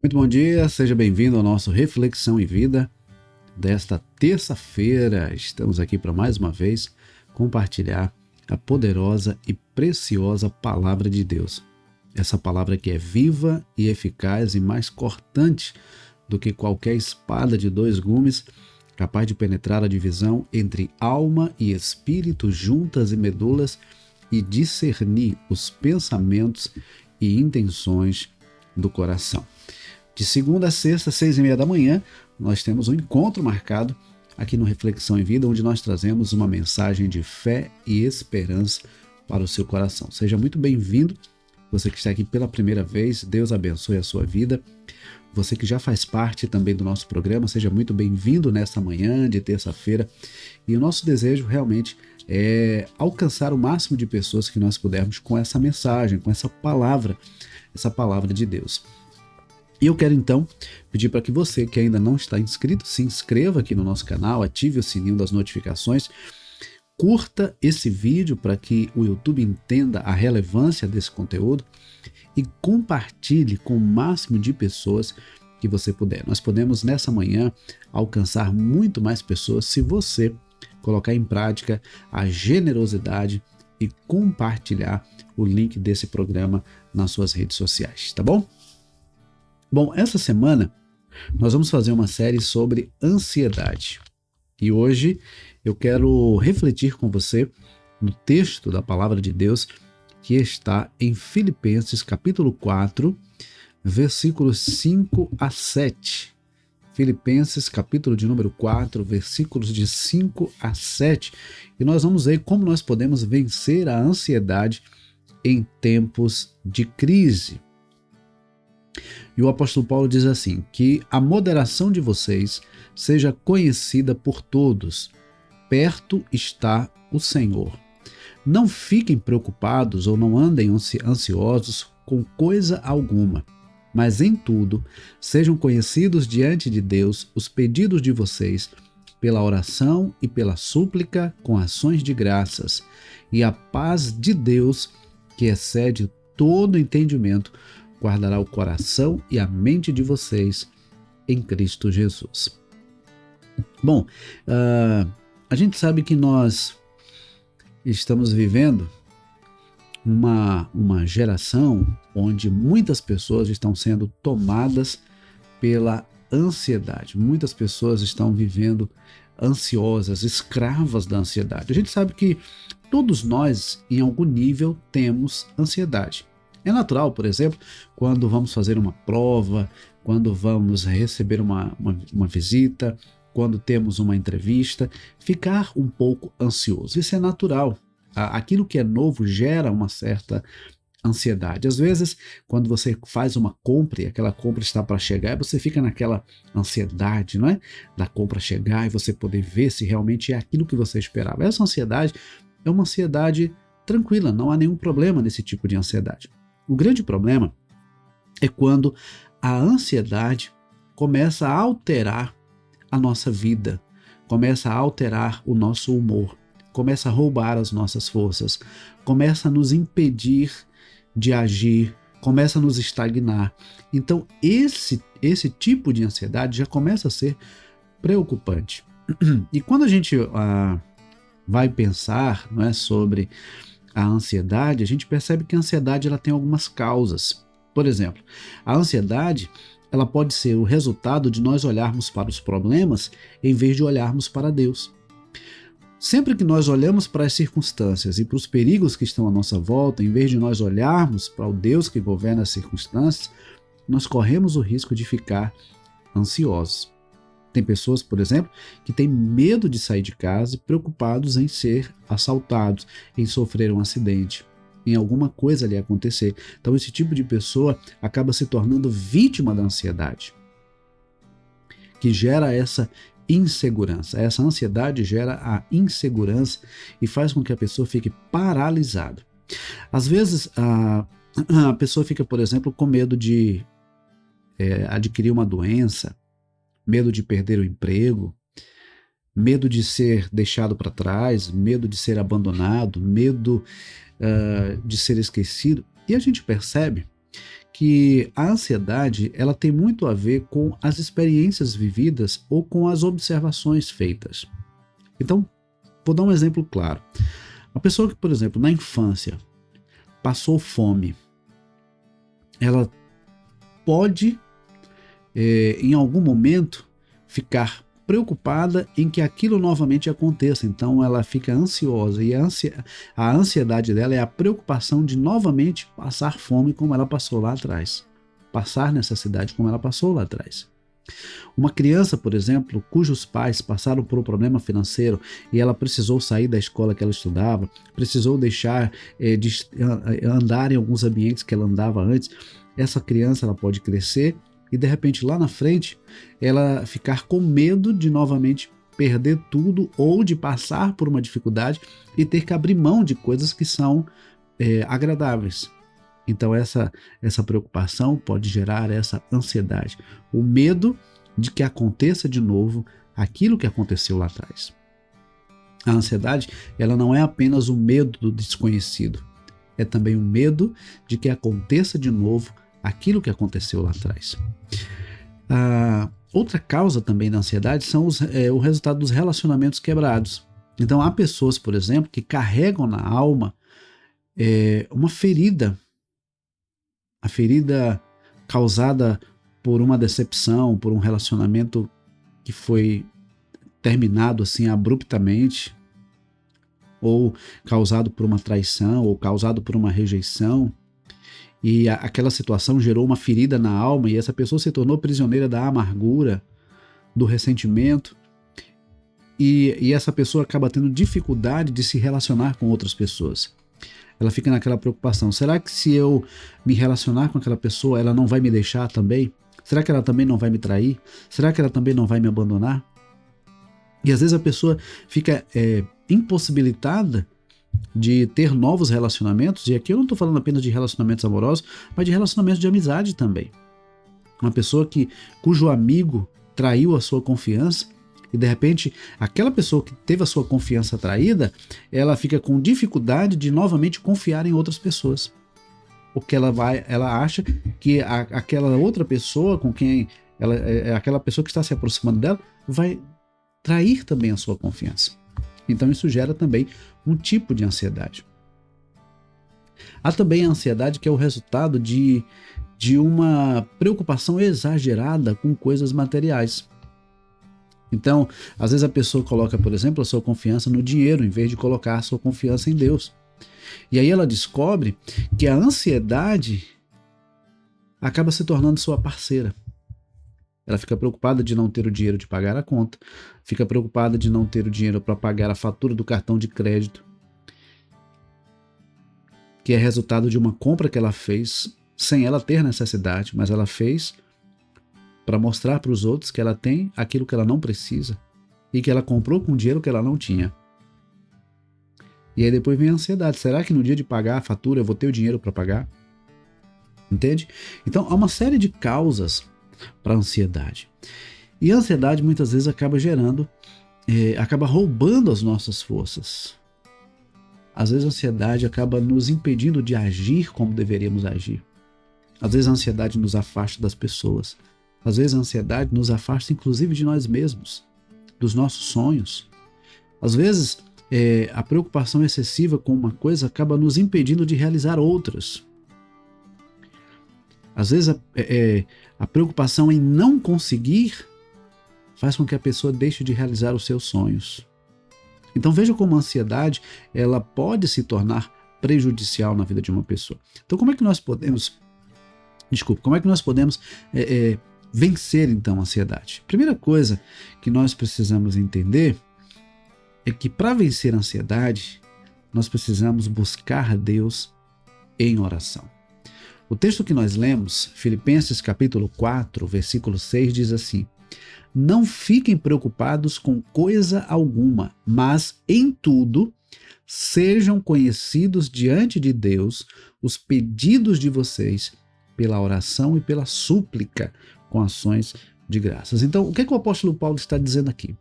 Muito bom dia, seja bem-vindo ao nosso Reflexão em Vida desta terça-feira. Estamos aqui para mais uma vez compartilhar a poderosa e preciosa Palavra de Deus. Essa palavra que é viva e eficaz e mais cortante do que qualquer espada de dois gumes, capaz de penetrar a divisão entre alma e espírito, juntas e medulas, e discernir os pensamentos e intenções do coração. De segunda a sexta, 6:30 da manhã, nós temos um encontro marcado aqui no Reflexão em Vida, onde nós trazemos uma mensagem de fé e esperança para o seu coração. Seja muito bem-vindo, você que está aqui pela primeira vez, Deus abençoe a sua vida. Você que já faz parte também do nosso programa, seja muito bem-vindo nesta manhã de terça-feira. E o nosso desejo realmente é alcançar o máximo de pessoas que nós pudermos com essa mensagem, com essa palavra de Deus. E eu quero então pedir para que você que ainda não está inscrito, se inscreva aqui no nosso canal, ative o sininho das notificações, curta esse vídeo para que o YouTube entenda a relevância desse conteúdo e compartilhe com o máximo de pessoas que você puder. Nós podemos nessa manhã alcançar muito mais pessoas se você colocar em prática a generosidade e compartilhar o link desse programa nas suas redes sociais, tá bom? Bom, essa semana nós vamos fazer uma série sobre ansiedade. E hoje eu quero refletir com você no texto da Palavra de Deus que está em Filipenses capítulo 4, versículos 5 a 7. Filipenses capítulo de número 4, versículos de 5 a 7. E nós vamos ver como nós podemos vencer a ansiedade em tempos de crise. E o apóstolo Paulo diz assim, que a moderação de vocês seja conhecida por todos. Perto está o Senhor. Não fiquem preocupados ou não andem ansiosos com coisa alguma, mas em tudo sejam conhecidos diante de Deus os pedidos de vocês pela oração e pela súplica com ações de graças. E a paz de Deus, que excede todo entendimento, guardará o coração e a mente de vocês em Cristo Jesus. Bom, a gente sabe que nós estamos vivendo uma geração onde muitas pessoas estão sendo tomadas pela ansiedade. Muitas pessoas estão vivendo ansiosas, escravas da ansiedade. A gente sabe que todos nós, em algum nível, temos ansiedade. É natural, por exemplo, quando vamos fazer uma prova, quando vamos receber uma visita, quando temos uma entrevista, ficar um pouco ansioso. Isso é natural. Aquilo que é novo gera uma certa ansiedade. Às vezes, quando você faz uma compra e aquela compra está para chegar, você fica naquela ansiedade, não é? Da compra chegar e você poder ver se realmente é aquilo que você esperava. Essa ansiedade é uma ansiedade tranquila, não há nenhum problema nesse tipo de ansiedade. O grande problema é quando a ansiedade começa a alterar a nossa vida, começa a alterar o nosso humor, começa a roubar as nossas forças, começa a nos impedir de agir, começa a nos estagnar. Então, esse tipo de ansiedade já começa a ser preocupante. E quando a gente vai pensar, não é, sobre a ansiedade, a gente percebe que a ansiedade ela tem algumas causas. Por exemplo, a ansiedade ela pode ser o resultado de nós olharmos para os problemas em vez de olharmos para Deus. Sempre que nós olhamos para as circunstâncias e para os perigos que estão à nossa volta, em vez de nós olharmos para o Deus que governa as circunstâncias, nós corremos o risco de ficar ansiosos. Tem pessoas, por exemplo, que têm medo de sair de casa, preocupados em ser assaltados, em sofrer um acidente, em alguma coisa ali acontecer. Então esse tipo de pessoa acaba se tornando vítima da ansiedade, que gera essa insegurança. Essa ansiedade gera a insegurança e faz com que a pessoa fique paralisada. Às vezes a pessoa fica, por exemplo, com medo de adquirir uma doença, medo de perder o emprego, medo de ser deixado para trás, medo de ser abandonado, medo de ser esquecido. E a gente percebe que a ansiedade ela tem muito a ver com as experiências vividas ou com as observações feitas. Então, vou dar um exemplo claro. Uma pessoa que, por exemplo, na infância passou fome, ela pode, em algum momento, ficar preocupada em que aquilo novamente aconteça. Então ela fica ansiosa e a ansiedade dela é a preocupação de novamente passar fome como ela passou lá atrás, passar necessidade como ela passou lá atrás. Uma criança, por exemplo, cujos pais passaram por um problema financeiro e ela precisou sair da escola que ela estudava, precisou deixar de andar em alguns ambientes que ela andava antes, essa criança ela pode crescer e de repente lá na frente ela ficar com medo de novamente perder tudo ou de passar por uma dificuldade e ter que abrir mão de coisas que são agradáveis. Então essa preocupação pode gerar essa ansiedade, o medo de que aconteça de novo aquilo que aconteceu lá atrás. A ansiedade ela não é apenas o medo do desconhecido, é também o medo de que aconteça de novo aquilo que aconteceu lá atrás. Outra causa também da ansiedade são o resultado dos relacionamentos quebrados. Então há pessoas, por exemplo, que carregam na alma uma ferida, a ferida causada por uma decepção, por um relacionamento que foi terminado assim abruptamente, ou causado por uma traição, ou causado por uma rejeição. E aquela situação gerou uma ferida na alma e essa pessoa se tornou prisioneira da amargura, do ressentimento. E essa pessoa acaba tendo dificuldade de se relacionar com outras pessoas. Ela fica naquela preocupação. Será que se eu me relacionar com aquela pessoa, ela não vai me deixar também? Será que ela também não vai me trair? Será que ela também não vai me abandonar? E às vezes a pessoa fica impossibilitada de ter novos relacionamentos, e aqui eu não estou falando apenas de relacionamentos amorosos, mas de relacionamentos de amizade também. Uma pessoa cujo amigo traiu a sua confiança, e de repente aquela pessoa que teve a sua confiança traída, ela fica com dificuldade de novamente confiar em outras pessoas. Porque ela acha que aquela outra pessoa com quem aquela pessoa que está se aproximando dela vai trair também a sua confiança. Então isso gera também um tipo de ansiedade. Há também a ansiedade que é o resultado de uma preocupação exagerada com coisas materiais. Então, às vezes a pessoa coloca, por exemplo, a sua confiança no dinheiro, em vez de colocar a sua confiança em Deus. E aí ela descobre que a ansiedade acaba se tornando sua parceira. Ela fica preocupada de não ter o dinheiro de pagar a conta, fica preocupada de não ter o dinheiro para pagar a fatura do cartão de crédito, que é resultado de uma compra que ela fez sem ela ter necessidade, mas ela fez para mostrar para os outros que ela tem aquilo que ela não precisa e que ela comprou com dinheiro que ela não tinha. E aí depois vem a ansiedade. Será que no dia de pagar a fatura eu vou ter o dinheiro para pagar? Entende? Então há uma série de causas para a ansiedade. E a ansiedade muitas vezes acaba acaba roubando as nossas forças. Às vezes a ansiedade acaba nos impedindo de agir como deveríamos agir. Às vezes a ansiedade nos afasta das pessoas. Às vezes a ansiedade nos afasta inclusive de nós mesmos, dos nossos sonhos. Às vezes a preocupação excessiva com uma coisa acaba nos impedindo de realizar outras. Às vezes a preocupação em não conseguir faz com que a pessoa deixe de realizar os seus sonhos. Então veja como a ansiedade ela pode se tornar prejudicial na vida de uma pessoa. Então como é que nós podemos vencer então a ansiedade? Primeira coisa que nós precisamos entender é que para vencer a ansiedade nós precisamos buscar Deus em oração. O texto que nós lemos, Filipenses capítulo 4, versículo 6, diz assim: não fiquem preocupados com coisa alguma, mas em tudo sejam conhecidos diante de Deus os pedidos de vocês pela oração e pela súplica com ações de graças. Então, o que o apóstolo Paulo está dizendo aqui?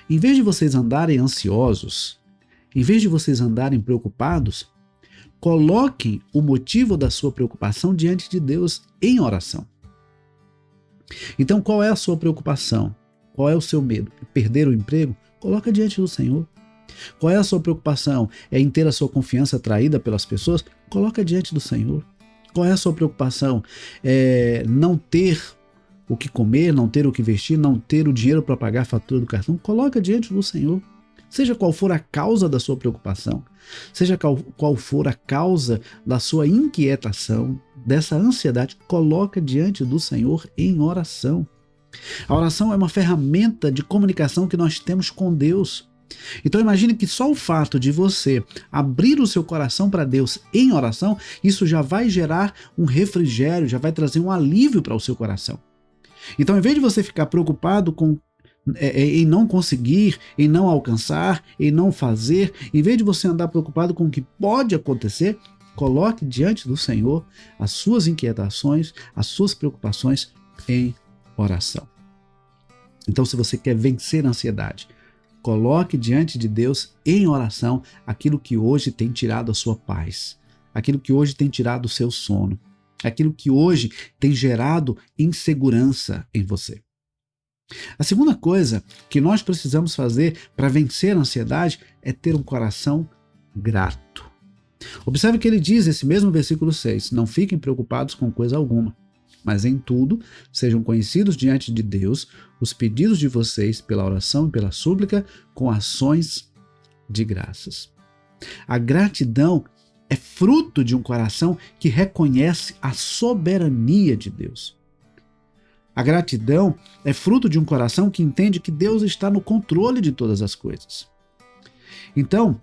Em vez de vocês andarem ansiosos, em vez de vocês andarem preocupados, Coloque o motivo da sua preocupação diante de Deus em oração. Então, qual é a sua preocupação? Qual é o seu medo? Perder o emprego? Coloca diante do Senhor. Qual é a sua preocupação? É em ter a sua confiança traída pelas pessoas? Coloca diante do Senhor. Qual é a sua preocupação? É não ter o que comer, não ter o que vestir, não ter o dinheiro para pagar a fatura do cartão? Coloca diante do Senhor. Seja qual for a causa da sua preocupação, seja qual for a causa da sua inquietação, dessa ansiedade, coloca diante do Senhor em oração. A oração é uma ferramenta de comunicação que nós temos com Deus. Então imagine que só o fato de você abrir o seu coração para Deus em oração, isso já vai gerar um refrigério, já vai trazer um alívio para o seu coração. Então, em vez de você ficar preocupado em não conseguir, em não alcançar, em não fazer, em vez de você andar preocupado com o que pode acontecer, coloque diante do Senhor as suas inquietações, as suas preocupações em oração. Então, se você quer vencer a ansiedade, coloque diante de Deus em oração aquilo que hoje tem tirado a sua paz, aquilo que hoje tem tirado o seu sono, aquilo que hoje tem gerado insegurança em você. A segunda coisa que nós precisamos fazer para vencer a ansiedade é ter um coração grato. Observe que ele diz, esse mesmo versículo 6, não fiquem preocupados com coisa alguma, mas em tudo sejam conhecidos diante de Deus os pedidos de vocês pela oração e pela súplica com ações de graças. A gratidão é fruto de um coração que reconhece a soberania de Deus. A gratidão é fruto de um coração que entende que Deus está no controle de todas as coisas. Então,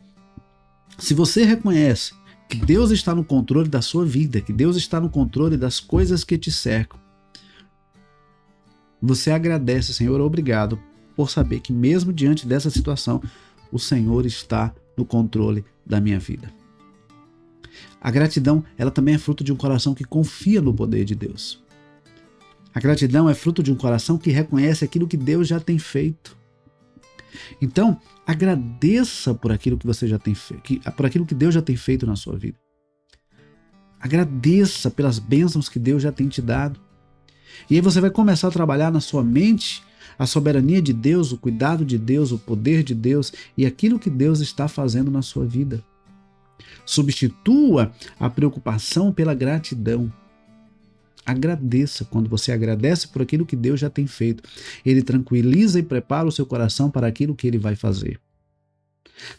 se você reconhece que Deus está no controle da sua vida, que Deus está no controle das coisas que te cercam, você agradece, Senhor, obrigado por saber que mesmo diante dessa situação, o Senhor está no controle da minha vida. A gratidão, ela também é fruto de um coração que confia no poder de Deus. A gratidão é fruto de um coração que reconhece aquilo que Deus já tem feito. Então, agradeça por aquilo que você já tem feito, por aquilo que Deus já tem feito na sua vida. Agradeça pelas bênçãos que Deus já tem te dado. E aí você vai começar a trabalhar na sua mente a soberania de Deus, o cuidado de Deus, o poder de Deus e aquilo que Deus está fazendo na sua vida. Substitua a preocupação pela gratidão. Agradeça. Quando você agradece por aquilo que Deus já tem feito, Ele tranquiliza e prepara o seu coração para aquilo que Ele vai fazer.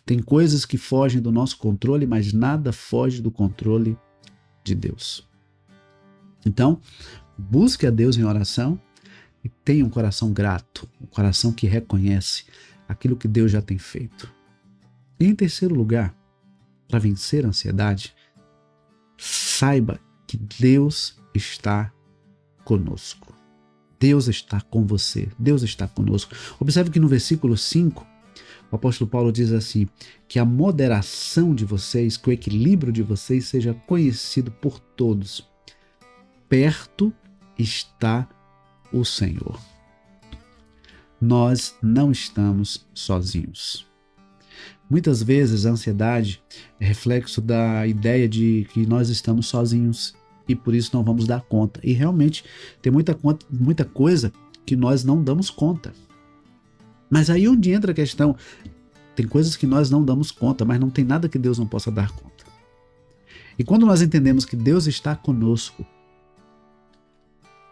Tem coisas que fogem do nosso controle, mas nada foge do controle de Deus. Então, busque a Deus em oração e tenha um coração grato, um coração que reconhece aquilo que Deus já tem feito. E em terceiro lugar, para vencer a ansiedade, saiba que Deus está conosco. Deus está com você. Deus está conosco. Observe que no versículo 5, o apóstolo Paulo diz assim, que a moderação de vocês, que o equilíbrio de vocês seja conhecido por todos. Perto está o Senhor. Nós não estamos sozinhos. Muitas vezes a ansiedade é reflexo da ideia de que nós estamos sozinhos e por isso não vamos dar conta. E realmente tem muita coisa que nós não damos conta. Mas aí onde entra a questão, tem coisas que nós não damos conta, mas não tem nada que Deus não possa dar conta. E quando nós entendemos que Deus está conosco,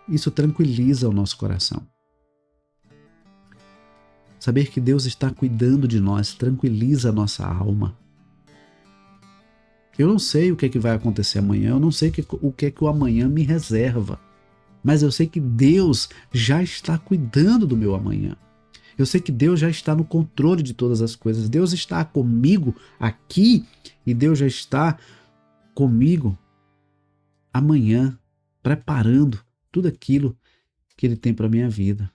isso tranquiliza o nosso coração. Saber que Deus está cuidando de nós tranquiliza a nossa alma. Eu não sei o que é que vai acontecer amanhã, eu não sei o que é que o amanhã me reserva, mas eu sei que Deus já está cuidando do meu amanhã. Eu sei que Deus já está no controle de todas as coisas. Deus está comigo aqui e Deus já está comigo amanhã, preparando tudo aquilo que Ele tem para a minha vida.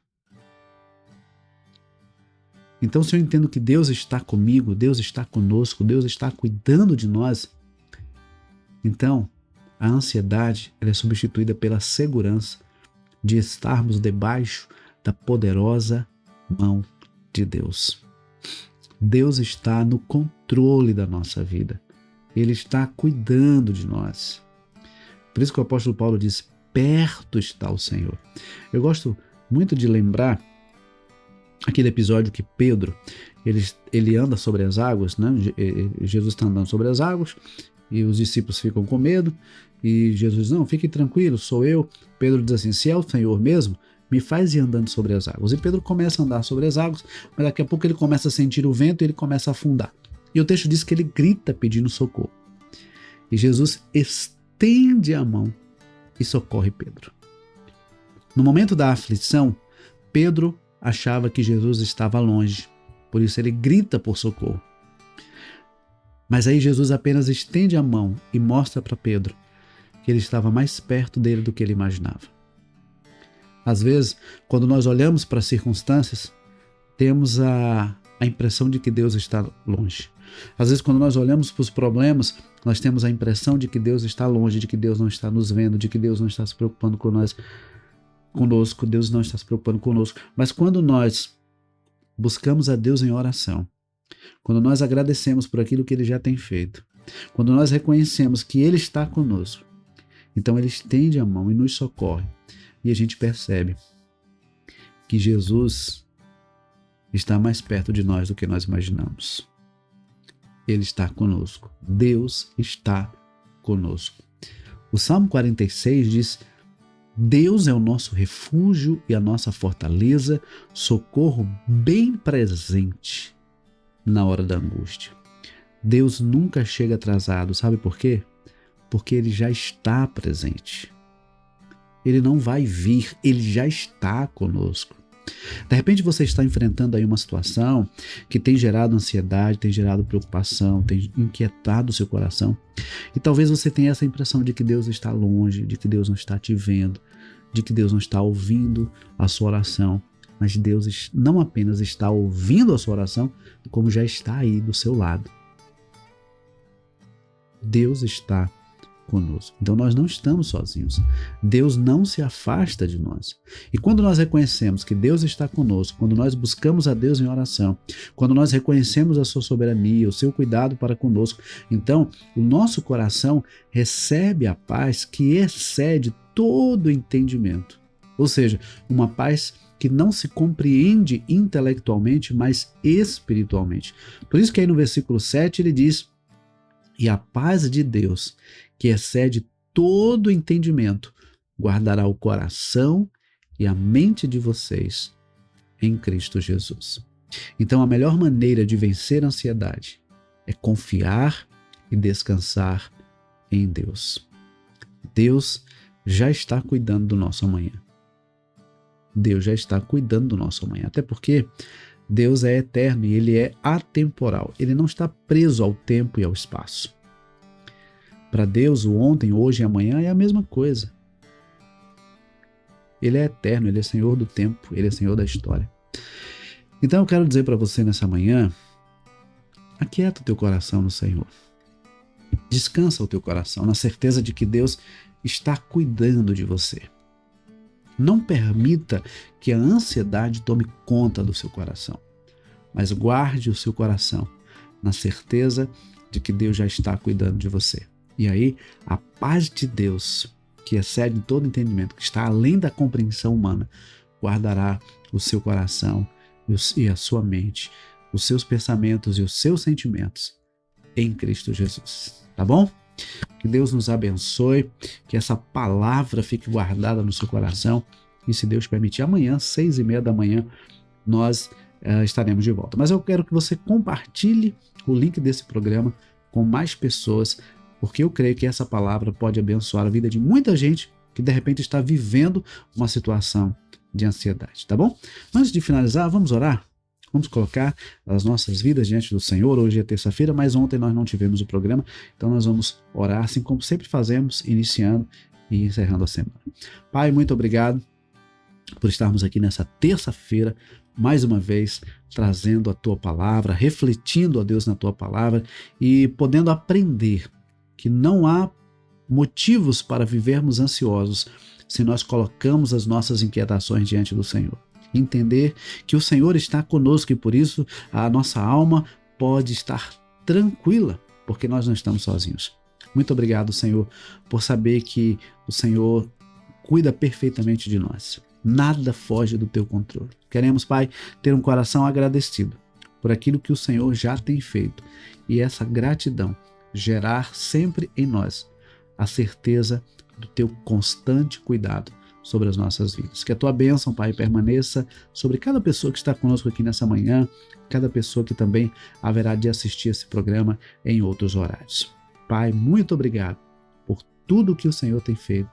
Então, se eu entendo que Deus está comigo, Deus está conosco, Deus está cuidando de nós, então a ansiedade ela é substituída pela segurança de estarmos debaixo da poderosa mão de Deus. Deus está no controle da nossa vida. Ele está cuidando de nós. Por isso que o apóstolo Paulo diz: perto está o Senhor. Eu gosto muito de lembrar aquele episódio que Pedro, ele anda sobre as águas, né? Jesus está andando sobre as águas e os discípulos ficam com medo e Jesus diz: não, fique tranquilo, sou eu. Pedro diz assim: se é o Senhor mesmo, me faz ir andando sobre as águas. E Pedro começa a andar sobre as águas, mas daqui a pouco ele começa a sentir o vento e ele começa a afundar. E o texto diz que ele grita pedindo socorro. E Jesus estende a mão e socorre Pedro. No momento da aflição, Pedro achava que Jesus estava longe, por isso ele grita por socorro. Mas aí Jesus apenas estende a mão e mostra para Pedro que ele estava mais perto dele do que ele imaginava. Às vezes, quando nós olhamos para as circunstâncias, temos a impressão de que Deus está longe. Às vezes, quando nós olhamos para os problemas, nós temos a impressão de que Deus está longe, de que Deus não está nos vendo, de que Deus não está se preocupando conosco, Deus não está se preocupando conosco. Mas quando nós buscamos a Deus em oração, quando nós agradecemos por aquilo que Ele já tem feito, quando nós reconhecemos que Ele está conosco, então Ele estende a mão e nos socorre. E a gente percebe que Jesus está mais perto de nós do que nós imaginamos. Ele está conosco. Deus está conosco. O Salmo 46 diz: Deus é o nosso refúgio e a nossa fortaleza, socorro bem presente na hora da angústia. Deus nunca chega atrasado, sabe por quê? Porque Ele já está presente. Ele não vai vir, Ele já está conosco. De repente você está enfrentando aí uma situação que tem gerado ansiedade, tem gerado preocupação, tem inquietado o seu coração. E talvez você tenha essa impressão de que Deus está longe, de que Deus não está te vendo, de que Deus não está ouvindo a sua oração. Mas Deus não apenas está ouvindo a sua oração, como já está aí do seu lado. Deus está conosco. Então nós não estamos sozinhos. Deus não se afasta de nós. E quando nós reconhecemos que Deus está conosco, quando nós buscamos a Deus em oração, quando nós reconhecemos a sua soberania, o seu cuidado para conosco, então o nosso coração recebe a paz que excede todo entendimento. Ou seja, uma paz que não se compreende intelectualmente, mas espiritualmente. Por isso que aí no versículo 7 ele diz: e a paz de Deus, que excede todo entendimento, guardará o coração e a mente de vocês em Cristo Jesus. Então, a melhor maneira de vencer a ansiedade é confiar e descansar em Deus. Deus já está cuidando do nosso amanhã. Deus já está cuidando do nosso amanhã. Até porque Deus é eterno e Ele é atemporal. Ele não está preso ao tempo e ao espaço. Para Deus, o ontem, hoje e amanhã é a mesma coisa. Ele é eterno, Ele é Senhor do tempo, Ele é Senhor da história. Então eu quero dizer para você nessa manhã: aquieta o teu coração no Senhor. Descansa o teu coração na certeza de que Deus está cuidando de você. Não permita que a ansiedade tome conta do seu coração, mas guarde o seu coração na certeza de que Deus já está cuidando de você. E aí, a paz de Deus, que excede todo entendimento, que está além da compreensão humana, guardará o seu coração e a sua mente, os seus pensamentos e os seus sentimentos em Cristo Jesus. Tá bom? Que Deus nos abençoe, que essa palavra fique guardada no seu coração e, se Deus permitir, amanhã, 6h30 da manhã, nós estaremos de volta. Mas eu quero que você compartilhe o link desse programa com mais pessoas, porque eu creio que essa palavra pode abençoar a vida de muita gente que de repente está vivendo uma situação de ansiedade, tá bom? Antes de finalizar, vamos orar? Vamos colocar as nossas vidas diante do Senhor. Hoje é terça-feira, mas ontem nós não tivemos o programa, então nós vamos orar assim como sempre fazemos, iniciando e encerrando a semana. Pai, muito obrigado por estarmos aqui nessa terça-feira, mais uma vez, trazendo a Tua palavra, refletindo a Deus na Tua palavra e podendo aprender que não há motivos para vivermos ansiosos se nós colocamos as nossas inquietações diante do Senhor. Entender que o Senhor está conosco e por isso a nossa alma pode estar tranquila, porque nós não estamos sozinhos. Muito obrigado, Senhor, por saber que o Senhor cuida perfeitamente de nós. Nada foge do teu controle. Queremos, Pai, ter um coração agradecido por aquilo que o Senhor já tem feito e essa gratidão gerar sempre em nós a certeza do teu constante cuidado sobre as nossas vidas. Que a tua bênção, Pai, permaneça sobre cada pessoa que está conosco aqui nessa manhã, cada pessoa que também haverá de assistir esse programa em outros horários. Pai, muito obrigado por tudo que o Senhor tem feito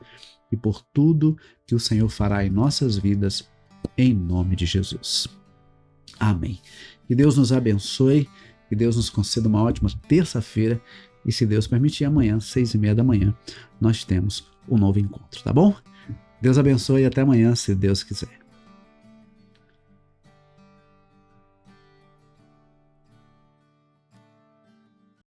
e por tudo que o Senhor fará em nossas vidas, em nome de Jesus. Amém. Que Deus nos abençoe, que Deus nos conceda uma ótima terça-feira e, se Deus permitir, amanhã, 6h30 da manhã, nós temos um novo encontro, tá bom? Deus abençoe e até amanhã, se Deus quiser.